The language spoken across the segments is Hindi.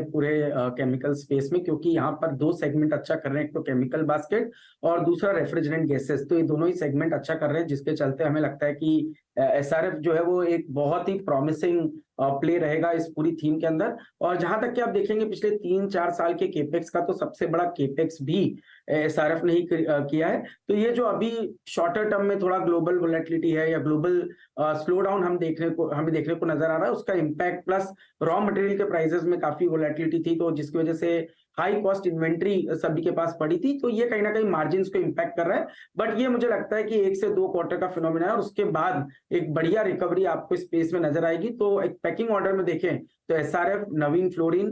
पूरे केमिकल स्पेस में, क्योंकि यहाँ पर दो सेगमेंट अच्छा कर रहे हैं, एक तो केमिकल बास्केट और दूसरा रेफ्रिजरेंट गैसेस। तो ये दोनों ही सेगमेंट अच्छा कर रहे हैं, जिसके चलते हमें लगता है कि एसआरएफ जो है वो एक बहुत ही प्रॉमिसिंग प्ले रहेगा इस पूरी थीम के अंदर। और जहां तक कि आप देखेंगे पिछले 3-4 साल के केपेक्स का तो सबसे बड़ा केपेक्स भी एसआरएफ ने ही किया है। तो ये जो अभी शॉर्टर टर्म में थोड़ा ग्लोबल वोलेटिलिटी है या ग्लोबल स्लो डाउन हमें देखने को नजर आ रहा है, उसका इम्पैक्ट प्लस रॉ मटेरियल के प्राइसेस में काफी वोलेटिलिटी थी, तो जिसकी वजह से हाई कॉस्ट इन्वेंट्री सभी के पास पड़ी थी, तो ये कहीं ना कहीं मार्जिन को इम्पैक्ट कर रहा है। बट ये मुझे लगता है कि 1 से 2 क्वार्टर का फिनोमिना है और उसके बाद एक बढ़िया रिकवरी आपको स्पेस में नजर आएगी। तो एक पैकिंग ऑर्डर में देखें तो एसआरएफ, नवीन फ्लोरिन,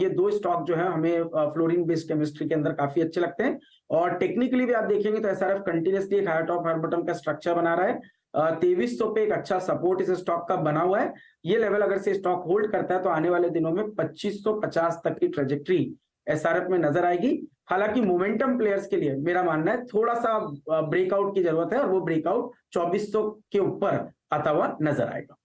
ये दो स्टॉक जो है हमें फ्लोरिन बेस्ड केमिस्ट्री के अंदर काफी अच्छे लगते हैं। और टेक्निकली भी आप देखेंगे तो एसआरएफ कंटिन्यूसली एक हायर टॉप हायर बॉटम का स्ट्रक्चर बना रहा है। 2300 पे एक अच्छा सपोर्ट इस स्टॉक का बना हुआ है। ये लेवल अगर से स्टॉक होल्ड करता है तो आने वाले दिनों में 2550 तक की ट्रेजेक्ट्री एसआरएफ में नजर आएगी। हालांकि मोमेंटम प्लेयर्स के लिए मेरा मानना है थोड़ा सा ब्रेकआउट की जरूरत है, और वो ब्रेकआउट 2400 के ऊपर आता हुआ नजर आएगा।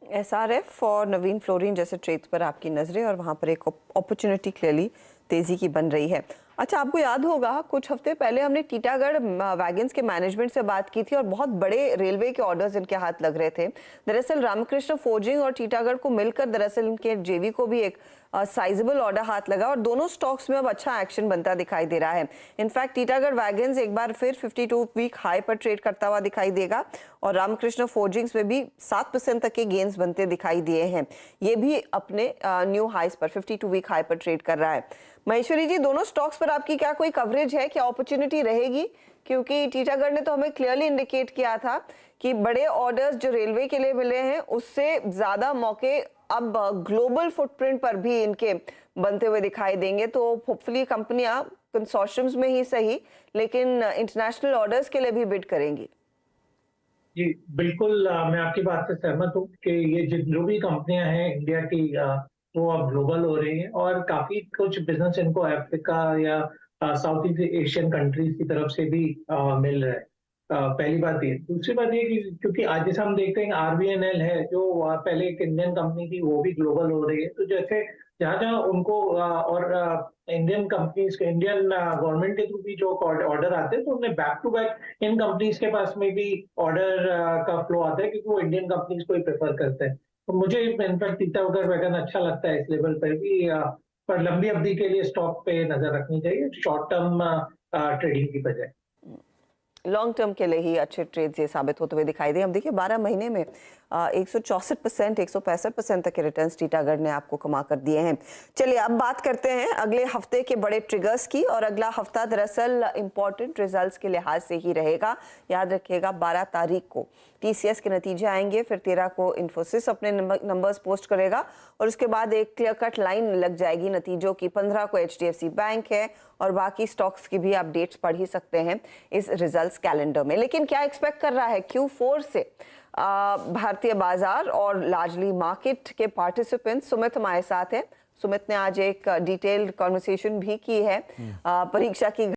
एसआरएफ और नवीन फ्लोरिन जैसे ट्रेड्स पर आपकी नजरें, और वहां पर एक अपॉर्चुनिटी क्लियरली तेजी की बन रही है। अच्छा, आपको याद होगा कुछ हफ्ते पहले हमने टीटागढ़ वैगन्स के मैनेजमेंट से बात की थी और बहुत बड़े रेलवे के ऑर्डर्स इनके हाथ लग रहे थे। दरअसल रामकृष्ण फोर्जिंग और टीटागढ़ को मिलकर दरअसल इनके जेवी को भी एक साइजेबल ऑर्डर हाथ लगा और दोनों स्टॉक्स में अब अच्छा एक्शन बनता दिखाई दे रहा है। इनफैक्ट टीटागढ़ वैगन्स एक बार फिर 52 वीक हाई पर ट्रेड करता हुआ दिखाई देगा और रामकृष्ण फोर्जिंग्स में भी 7% तक के गेन्स बनते दिखाई दिए हैं। ये भी अपने न्यू हाइस पर 52 वीक हाई पर ट्रेड कर रहा है। महेश्वरी जी, दोनों स्टॉक्स पर आपकी क्या कोई कवरेज है, क्या अपॉर्चुनिटी रहेगी? क्योंकि टीटागढ़ ने तो हमें क्लियरली इंडिकेट किया था कि बड़े ऑर्डर्स जो रेलवे के लिए मिले हैं उससे ज्यादा मौके अब ग्लोबल फुटप्रिंट पर भी इनके बनते हुए दिखाई देंगे। तो होपफुली कंपनियां कंसोर्शियम्स में ही सही लेकिन इंटरनेशनल ऑर्डर्स के लिए भी बिड करेंगी। जी बिल्कुल, मैं आपकी बात से सहमत हूँ कि ये जो भी कंपनियां हैं इंडिया की वो अब ग्लोबल हो रही हैं और काफी कुछ बिजनेस इनको अफ्रीका या साउथ ईस्ट एशियन कंट्रीज की तरफ से भी मिल रहा है। पहली बात ये। दूसरी बात ये कि क्योंकि आज जैसे हम देखते हैं आरबीएनएल है जो पहले एक इंडियन कंपनी थी, वो भी ग्लोबल हो रही है। तो जैसे जहां जहां उनको और इंडियन कंपनीज के इंडियन गवर्नमेंट के थ्रू भी जो ऑर्डर आते हैं तो उन्हें बैक टू बैक इन कंपनीज के पास में भी ऑर्डर का फ्लो आता है क्योंकि वो इंडियन कंपनीज को ही प्रेफर करते हैं। तो मुझे इनफैक्ट टीटागढ़ वैगन अच्छा लगता है इस लेवल पर भी, पर लंबी अवधि के लिए स्टॉक पे नजर रखनी चाहिए शॉर्ट टर्म ट्रेडिंग की बजाय। लॉन्ग टर्म के लिए ही अच्छे ट्रेड्स ये साबित होते हुए दिखाई दे। हम देखिए 12 महीने में 164%, 165% तक के रिटर्न्स टीटागढ़ ने आपको कमा कर दिए हैं। चलिए अब बात करते हैं अगले हफ्ते के बड़े ट्रिगर्स की, और अगला हफ्ता दरअसल इंपॉर्टेंट रिजल्ट्स के लिहाज से ही रहेगा। याद रखिएगा 12 तारीख को टीसीएस के नतीजे आएंगे, फिर 13 को इन्फोसिस अपने नंबर्स पोस्ट करेगा और उसके बाद एक क्लियर कट लाइन लग जाएगी नतीजों की। 15 को एचडीएफसी बैंक है और बाकी स्टॉक्स की भी अपडेट्स पढ़ ही सकते हैं इस रिजल्ट्स कैलेंडर में। लेकिन क्या एक्सपेक्ट कर रहा है Q4 से भारतीय बाजार और लार्जली मार्केट के पार्टिसिपेंट्स? सुमित हमारे साथ है। सुमित ने आज एक डिटेल्ड कॉन्वर्सेशन भी की है परीक्षा की